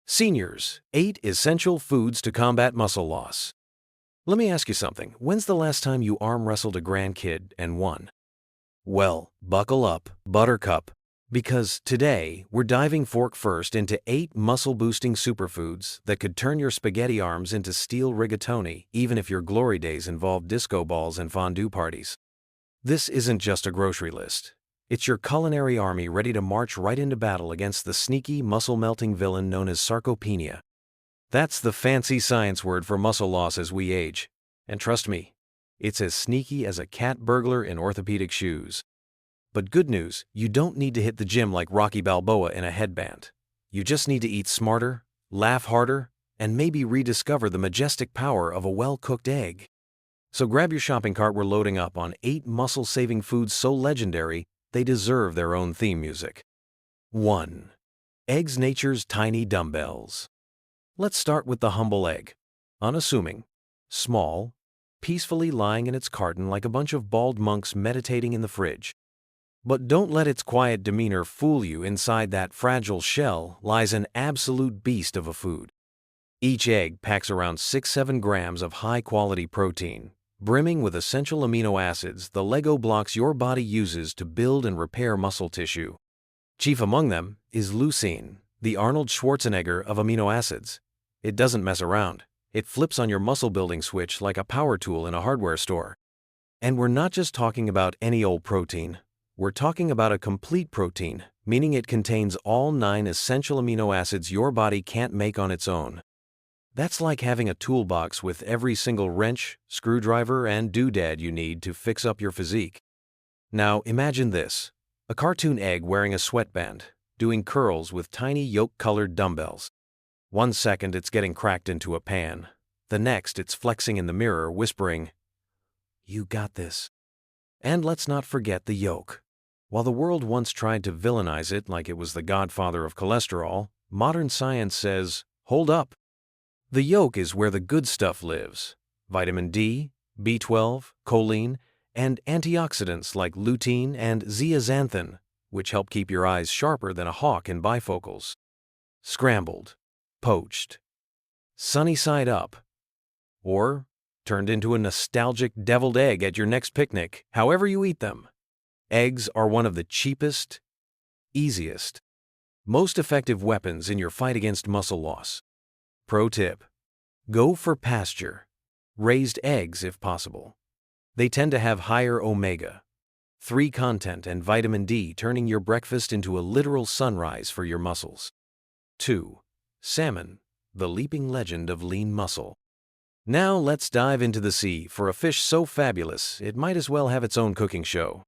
Seniors, 8 essential foods to combat muscle loss. Let me ask you something. When's the last time you arm wrestled a grandkid and won? Well, buckle up, Buttercup, because today we're diving fork first into 8 muscle-boosting superfoods that could turn your spaghetti arms into steel rigatoni, even if your glory days involved disco balls and fondue parties. This isn't just a grocery list. It's your culinary army ready to march right into battle against the sneaky, muscle-melting villain known as sarcopenia. That's the fancy science word for muscle loss as we age. And trust me, it's as sneaky as a cat burglar in orthopedic shoes. But good news, you don't need to hit the gym like Rocky Balboa in a headband. You just need to eat smarter, laugh harder, and maybe rediscover the majestic power of a well-cooked egg. So grab your shopping cart, we're loading up on 8 muscle-saving foods so legendary, they deserve their own theme music. 1. Eggs, nature's tiny dumbbells. Let's start with the humble egg. Unassuming, small, peacefully lying in its carton like a bunch of bald monks meditating in the fridge. But don't let its quiet demeanor fool you. Inside that fragile shell lies an absolute beast of a food. Each egg packs around 6-7 grams of high-quality protein, brimming with essential amino acids, the Lego blocks your body uses to build and repair muscle tissue. Chief among them is leucine, the Arnold Schwarzenegger of amino acids. It doesn't mess around. It flips on your muscle-building switch like a power tool in a hardware store. And we're not just talking about any old protein. We're talking about a complete protein, meaning it contains all 9 essential amino acids your body can't make on its own. That's like having a toolbox with every single wrench, screwdriver, and doodad you need to fix up your physique. Now imagine this: a cartoon egg wearing a sweatband, doing curls with tiny yolk-colored dumbbells. One second it's getting cracked into a pan. The next it's flexing in the mirror, whispering, "You got this." And let's not forget the yolk. While the world once tried to villainize it like it was the godfather of cholesterol, modern science says, hold up. The yolk is where the good stuff lives. Vitamin D, B12, choline, and antioxidants like lutein and zeaxanthin, which help keep your eyes sharper than a hawk in bifocals. Scrambled, poached, sunny side up, or turned into a nostalgic deviled egg at your next picnic, however you eat them. Eggs are one of the cheapest, easiest, most effective weapons in your fight against muscle loss. Pro tip: go for pasture-raised eggs if possible. They tend to have higher omega-3 content and vitamin D, turning your breakfast into a literal sunrise for your muscles. 2. Salmon, the leaping legend of lean muscle. Now let's dive into the sea for a fish so fabulous it might as well have its own cooking show.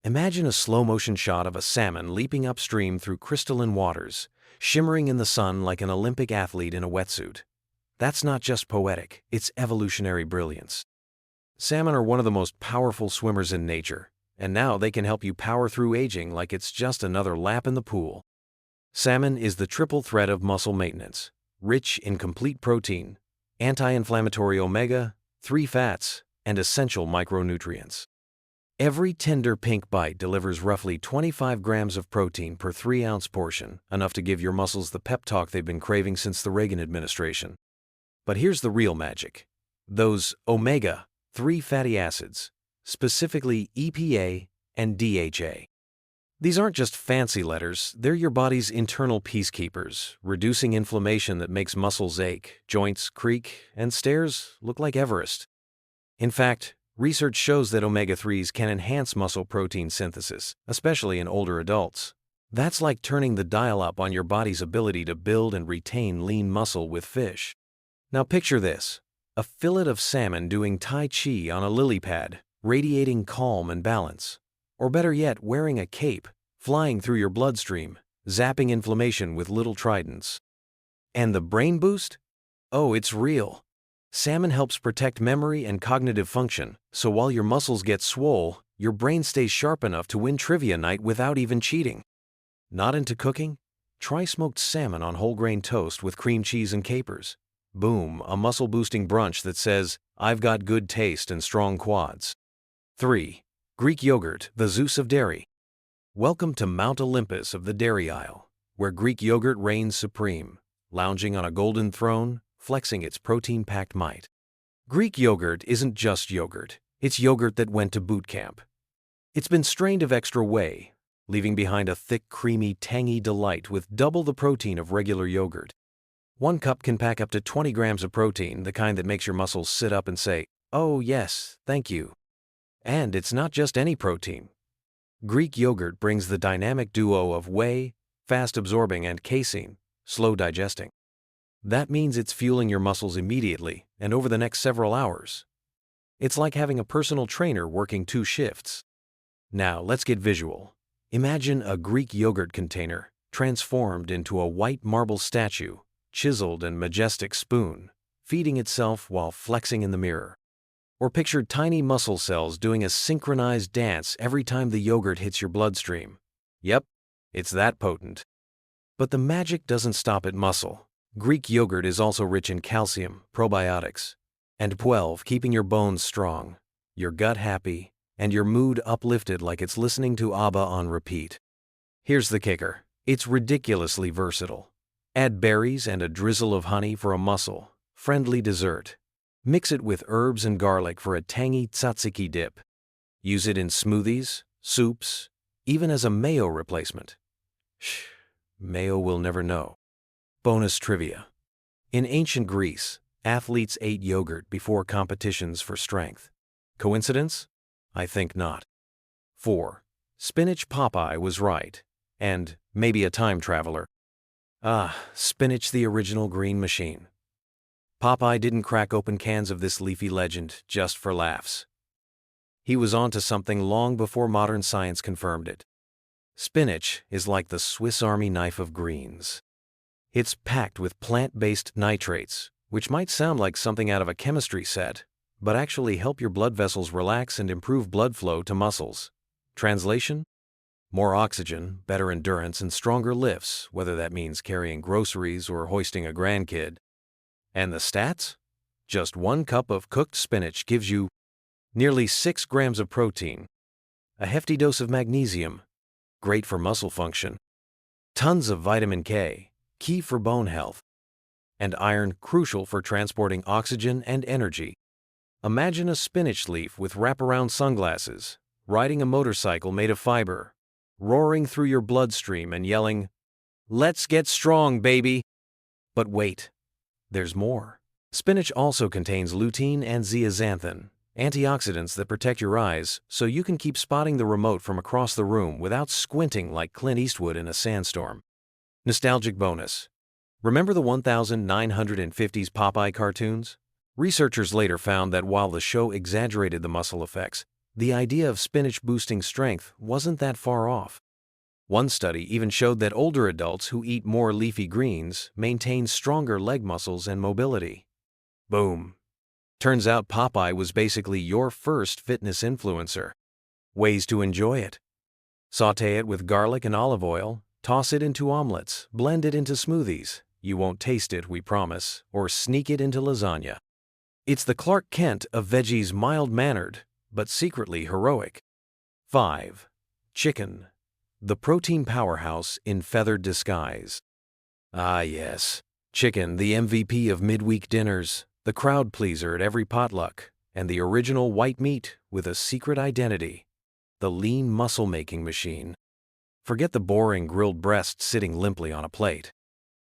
Imagine a slow-motion shot of a salmon leaping upstream through crystalline waters, shimmering in the sun like an Olympic athlete in a wetsuit. That's not just poetic, it's evolutionary brilliance. Salmon are one of the most powerful swimmers in nature, and now they can help you power through aging like it's just another lap in the pool. Salmon is the triple threat of muscle maintenance, rich in complete protein, anti-inflammatory omega-3 fats, and essential micronutrients. Every tender pink bite delivers roughly 25 grams of protein per 3-ounce portion, enough to give your muscles the pep talk they've been craving since the Reagan administration. But here's the real magic: those omega-3 fatty acids, specifically EPA and DHA. These aren't just fancy letters, they're your body's internal peacekeepers, reducing inflammation that makes muscles ache, joints creak, and stairs look like Everest. In fact, research shows that omega-3s can enhance muscle protein synthesis, especially in older adults. That's like turning the dial up on your body's ability to build and retain lean muscle with fish. Now picture this: a fillet of salmon doing Tai Chi on a lily pad, radiating calm and balance. Or better yet, wearing a cape, flying through your bloodstream, zapping inflammation with little tridents. And the brain boost? Oh, it's real. Salmon helps protect memory and cognitive function, so while your muscles get swole, your brain stays sharp enough to win trivia night without even cheating. Not into cooking? Try smoked salmon on whole grain toast with cream cheese and capers. Boom, a muscle-boosting brunch that says, I've got good taste and strong quads. 3. Greek yogurt, the Zeus of dairy. Welcome to Mount Olympus of the dairy aisle, where Greek yogurt reigns supreme. lounging on a golden throne, flexing its protein-packed might. Greek yogurt isn't just yogurt. It's yogurt that went to boot camp. It's been strained of extra whey, leaving behind a thick, creamy, tangy delight with double the protein of regular yogurt. 1 cup can pack up to 20 grams of protein, the kind that makes your muscles sit up and say, "Oh yes, thank you." And it's not just any protein. Greek yogurt brings the dynamic duo of whey, fast absorbing, and casein, slow digesting. That means it's fueling your muscles immediately and over the next several hours. It's like having a personal trainer working 2 shifts. Now let's get visual. Imagine a Greek yogurt container transformed into a white marble statue, chiseled and majestic spoon, feeding itself while flexing in the mirror. Or picture tiny muscle cells doing a synchronized dance every time the yogurt hits your bloodstream. Yep, it's that potent. But the magic doesn't stop at muscle. Greek yogurt is also rich in calcium, probiotics, and B12, keeping your bones strong, your gut happy, and your mood uplifted like it's listening to ABBA on repeat. Here's the kicker. It's ridiculously versatile. Add berries and a drizzle of honey for a muscle-friendly dessert. Mix it with herbs and garlic for a tangy tzatziki dip. Use it in smoothies, soups, even as a mayo replacement. Shh, mayo will never know. Bonus trivia. In ancient Greece, athletes ate yogurt before competitions for strength. Coincidence? I think not. 4. Spinach Popeye was right. And maybe a time traveler. Spinach, the original green machine. Popeye didn't crack open cans of this leafy legend just for laughs. He was onto something long before modern science confirmed it. Spinach is like the Swiss Army knife of greens. It's packed with plant-based nitrates, which might sound like something out of a chemistry set, but actually help your blood vessels relax and improve blood flow to muscles. Translation? More oxygen, better endurance, and stronger lifts, whether that means carrying groceries or hoisting a grandkid. And the stats? Just 1 cup of cooked spinach gives you nearly 6 grams of protein, a hefty dose of magnesium, great for muscle function, tons of vitamin K, key for bone health, and iron, crucial for transporting oxygen and energy. Imagine a spinach leaf with wraparound sunglasses, riding a motorcycle made of fiber, roaring through your bloodstream and yelling, "Let's get strong, baby!" But wait. There's more. Spinach also contains lutein and zeaxanthin, antioxidants that protect your eyes so you can keep spotting the remote from across the room without squinting like Clint Eastwood in a sandstorm. Nostalgic bonus. Remember the 1950s Popeye cartoons? Researchers later found that while the show exaggerated the muscle effects, the idea of spinach boosting strength wasn't that far off. One study even showed that older adults who eat more leafy greens maintain stronger leg muscles and mobility. Boom. Turns out Popeye was basically your first fitness influencer. Ways to enjoy it. Sauté it with garlic and olive oil, toss it into omelets, blend it into smoothies. You won't taste it, we promise, or sneak it into lasagna. It's the Clark Kent of veggies, mild-mannered, but secretly heroic. 5. Chicken. The protein powerhouse in feathered disguise. Ah yes, chicken, the MVP of midweek dinners, the crowd pleaser at every potluck, and the original white meat with a secret identity. The lean muscle-making machine. Forget the boring grilled breast sitting limply on a plate.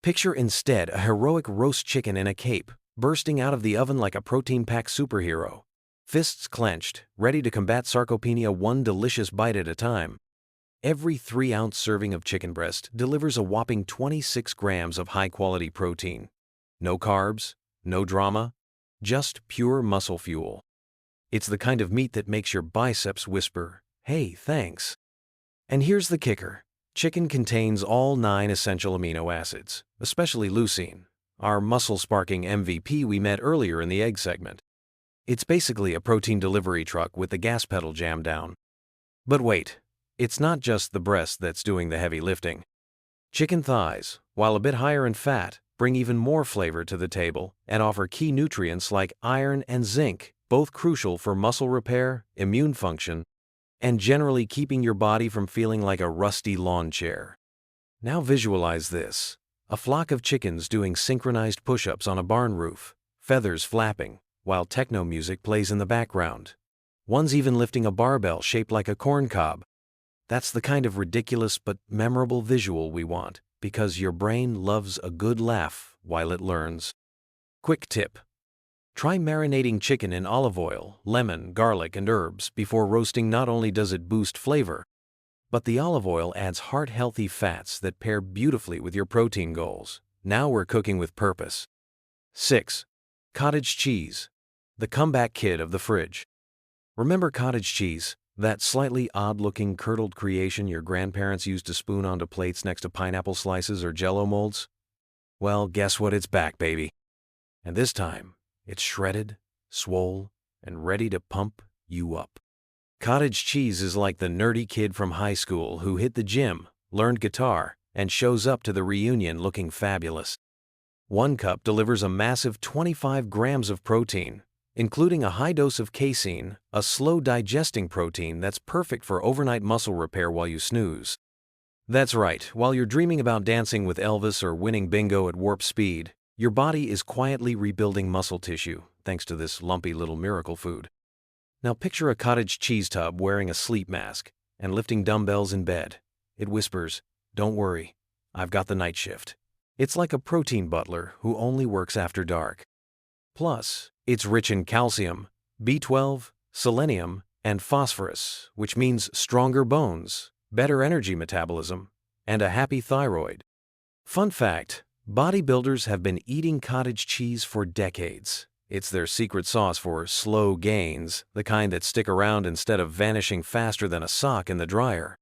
Picture instead a heroic roast chicken in a cape, bursting out of the oven like a protein-packed superhero. Fists clenched, ready to combat sarcopenia one delicious bite at a time. Every 3-ounce serving of chicken breast delivers a whopping 26 grams of high-quality protein. No carbs, no drama, just pure muscle fuel. It's the kind of meat that makes your biceps whisper, "Hey, thanks." And here's the kicker. Chicken contains all 9 essential amino acids, especially leucine, our muscle-sparking MVP we met earlier in the egg segment. It's basically a protein delivery truck with the gas pedal jammed down. But wait. It's not just the breast that's doing the heavy lifting. Chicken thighs, while a bit higher in fat, bring even more flavor to the table and offer key nutrients like iron and zinc, both crucial for muscle repair, immune function, and generally keeping your body from feeling like a rusty lawn chair. Now visualize this. A flock of chickens doing synchronized push-ups on a barn roof, feathers flapping, while techno music plays in the background. One's even lifting a barbell shaped like a corn cob. That's the kind of ridiculous but memorable visual we want, because your brain loves a good laugh while it learns. Quick tip. Try marinating chicken in olive oil, lemon, garlic, and herbs before roasting. Not only does it boost flavor, but the olive oil adds heart-healthy fats that pair beautifully with your protein goals. Now we're cooking with purpose. 6. Cottage cheese, the comeback kid of the fridge. Remember cottage cheese, that slightly odd-looking curdled creation your grandparents used to spoon onto plates next to pineapple slices or Jell-O molds? Well, guess what? It's back, baby. And this time, it's shredded, swole, and ready to pump you up. Cottage cheese is like the nerdy kid from high school who hit the gym, learned guitar, and shows up to the reunion looking fabulous. 1 cup delivers a massive 25 grams of protein, including a high dose of casein, a slow-digesting protein that's perfect for overnight muscle repair while you snooze. That's right, while you're dreaming about dancing with Elvis or winning bingo at warp speed, your body is quietly rebuilding muscle tissue, thanks to this lumpy little miracle food. Now picture a cottage cheese tub wearing a sleep mask and lifting dumbbells in bed. It whispers, "Don't worry, I've got the night shift." It's like a protein butler who only works after dark. Plus, it's rich in calcium, B12, selenium, and phosphorus, which means stronger bones, better energy metabolism, and a happy thyroid. Fun fact, bodybuilders have been eating cottage cheese for decades. It's their secret sauce for slow gains, the kind that stick around instead of vanishing faster than a sock in the dryer.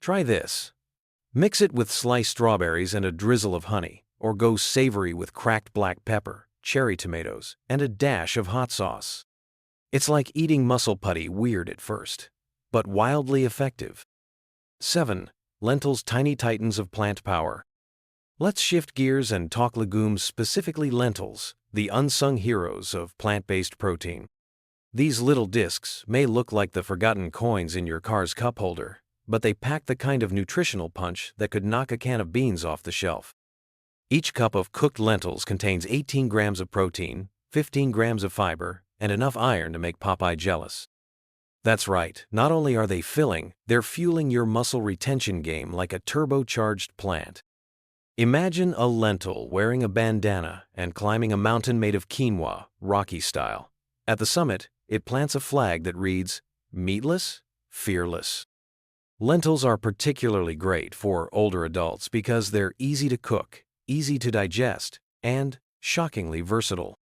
Try this. Mix it with sliced strawberries and a drizzle of honey, or go savory with cracked black pepper, cherry tomatoes, and a dash of hot sauce. It's like eating muscle putty, weird at first, but wildly effective. 7. Lentils, tiny titans of plant power. Let's shift gears and talk legumes, specifically lentils, the unsung heroes of plant-based protein. These little discs may look like the forgotten coins in your car's cup holder, but they pack the kind of nutritional punch that could knock a can of beans off the shelf. Each cup of cooked lentils contains 18 grams of protein, 15 grams of fiber, and enough iron to make Popeye jealous. That's right, not only are they filling, they're fueling your muscle retention game like a turbocharged plant. Imagine a lentil wearing a bandana and climbing a mountain made of quinoa, Rocky style. At the summit, it plants a flag that reads, "Meatless, fearless." Lentils are particularly great for older adults because they're easy to cook, easy to digest, and shockingly versatile.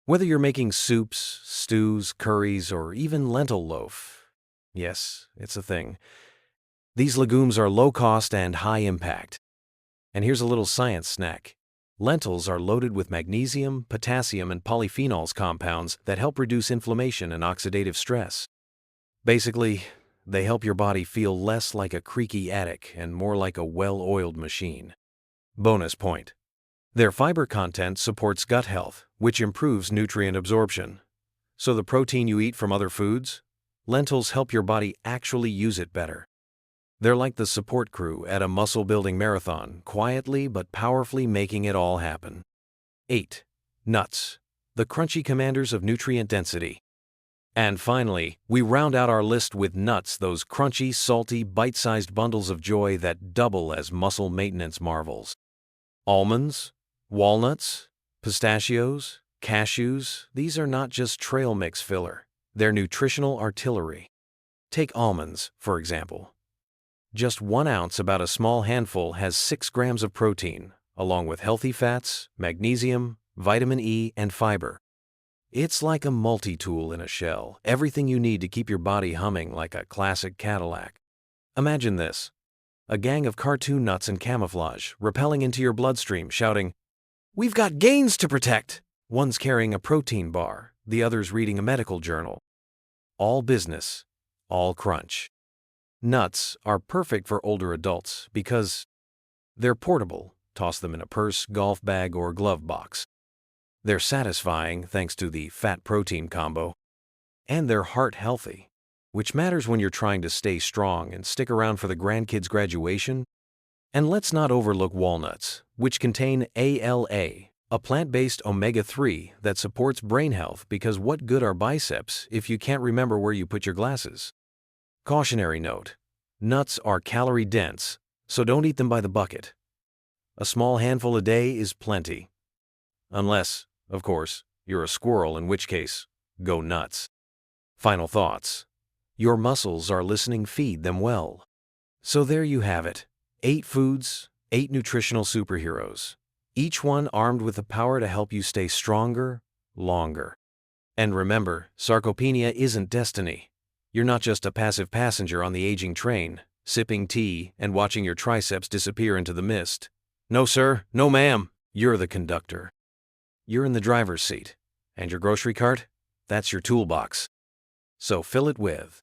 Whether you're making soups, stews, curries, or even lentil loaf, yes, it's a thing, these legumes are low cost and high impact. And here's a little science snack. Lentils are loaded with magnesium, potassium, and polyphenols compounds that help reduce inflammation and oxidative stress. Basically, they help your body feel less like a creaky attic and more like a well-oiled machine. Bonus point. Their fiber content supports gut health, which improves nutrient absorption. So the protein you eat from other foods, lentils help your body actually use it better. They're like the support crew at a muscle-building marathon, quietly but powerfully making it all happen. 8. Nuts, the crunchy commanders of nutrient density. And finally, we round out our list with nuts, those crunchy, salty, bite-sized bundles of joy that double as muscle maintenance marvels. Almonds, walnuts, pistachios, cashews, these are not just trail mix filler, they're nutritional artillery. Take almonds, for example. Just 1 ounce, about a small handful, has 6 grams of protein, along with healthy fats, magnesium, vitamin E, and fiber. It's like a multi-tool in a shell, everything you need to keep your body humming like a classic Cadillac. Imagine this. A gang of cartoon nuts in camouflage, rappelling into your bloodstream, shouting, "We've got gains to protect!" One's carrying a protein bar, the other's reading a medical journal. All business, all crunch. Nuts are perfect for older adults because they're portable. Toss them in a purse, golf bag, or glove box. They're satisfying thanks to the fat-protein combo. And they're heart-healthy, which matters when you're trying to stay strong and stick around for the grandkids' graduation And let's not overlook walnuts, which contain ALA, a plant-based omega-3 that supports brain health because what good are biceps if you can't remember where you put your glasses? Cautionary note: nuts are calorie-dense, so don't eat them by the bucket. A small handful a day is plenty. Unless, of course, you're a squirrel, in which case, go nuts. Final thoughts. Your muscles are listening, feed them well. So there you have it. 8 foods, 8 nutritional superheroes. Each one armed with the power to help you stay stronger, longer. And remember, sarcopenia isn't destiny. You're not just a passive passenger on the aging train, sipping tea and watching your triceps disappear into the mist. No sir, no ma'am, you're the conductor. You're in the driver's seat. And your grocery cart? That's your toolbox. So fill it with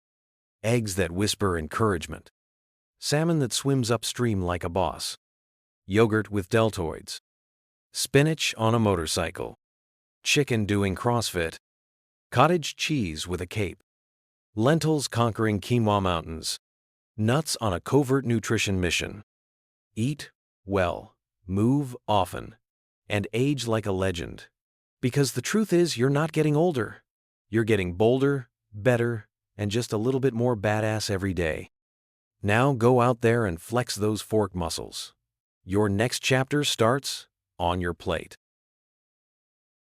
eggs that whisper encouragement, salmon that swims upstream like a boss, yogurt with deltoids, spinach on a motorcycle, chicken doing CrossFit, cottage cheese with a cape, lentils conquering quinoa mountains, nuts on a covert nutrition mission. Eat well, move often, and age like a legend. Because the truth is, you're not getting older. You're getting bolder, better, and just a little bit more badass every day. Now go out there and flex those fork muscles. Your next chapter starts on your plate.